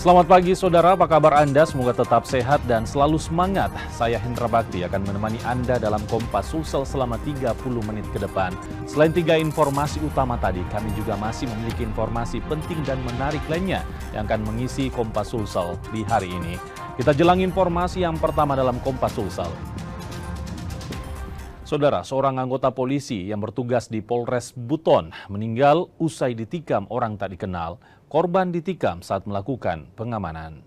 Selamat pagi saudara, apa kabar Anda? Semoga tetap sehat dan selalu semangat. Saya Hendra Bakti akan menemani Anda dalam Kompas Sulsel selama 30 menit ke depan. Selain 3 informasi utama tadi, kami juga masih memiliki informasi penting dan menarik lainnya yang akan mengisi Kompas Sulsel di hari ini. Kita jelang informasi yang pertama dalam Kompas Sulsel. Saudara, seorang anggota polisi yang bertugas di Polres Buton meninggal usai ditikam orang tak dikenal. Korban ditikam saat melakukan pengamanan.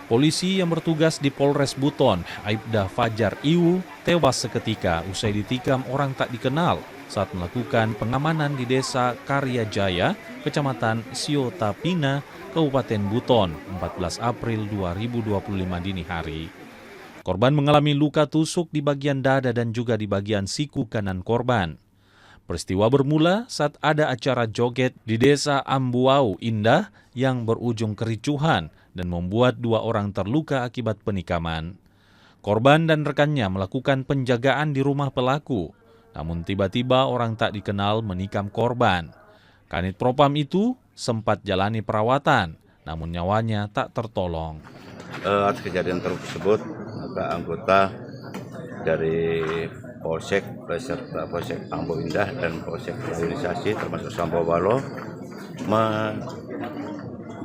Polisi yang bertugas di Polres Buton, Aibda Fajar Iwu, tewas seketika usai ditikam orang tak dikenal saat melakukan pengamanan di Desa Karya Jaya, Kecamatan Siotapina, Kabupaten Buton, 14 April 2025 dini hari. Korban mengalami luka tusuk di bagian dada dan juga di bagian siku kanan korban. Peristiwa bermula saat ada acara joget di Desa Ambuau Indah yang berujung kericuhan dan membuat 2 orang terluka akibat penikaman. Korban dan rekannya melakukan penjagaan di rumah pelaku, namun tiba-tiba orang tak dikenal menikam korban. Kanit Propam itu sempat jalani perawatan, namun nyawanya tak tertolong. Atas kejadian tersebut, maka anggota dari Polsek beserta Polsek Ambo Indah dan Polsek Organisasi termasuk Sambo Balo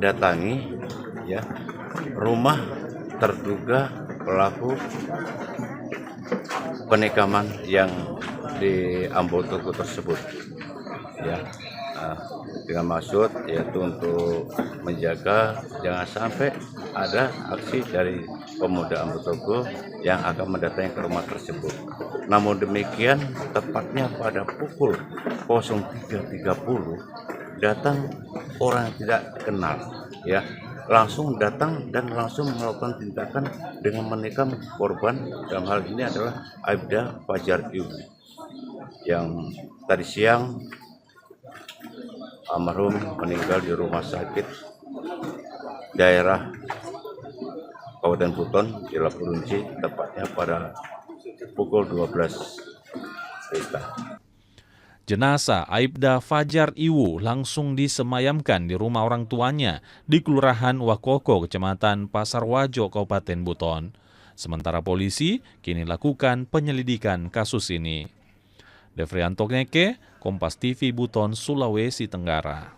mendatangi rumah terduga pelaku penikaman yang di Ambo Tugu tersebut, dengan maksud yaitu untuk menjaga jangan sampai ada aksi dari pemuda Ambo Tugu yang akan mendatangi ke rumah tersebut. Namun demikian, tepatnya pada pukul 03.30 datang orang yang tidak kenal, langsung datang dan langsung melakukan tindakan dengan menikam korban. Dalam hal ini adalah Aibda Fajar Iwu yang tadi siang almarhum meninggal di rumah sakit daerah Kabupaten Buton di Lapurunci, tepatnya pada pukul 12 WITA. Jenazah Aibda Fajar Iwu langsung disemayamkan di rumah orang tuanya di Kelurahan Wakoko, Kecamatan Pasar Wajo, Kabupaten Buton. Sementara polisi kini lakukan penyelidikan kasus ini. Devrianto Ngeke, Kompas TV Buton, Sulawesi Tenggara.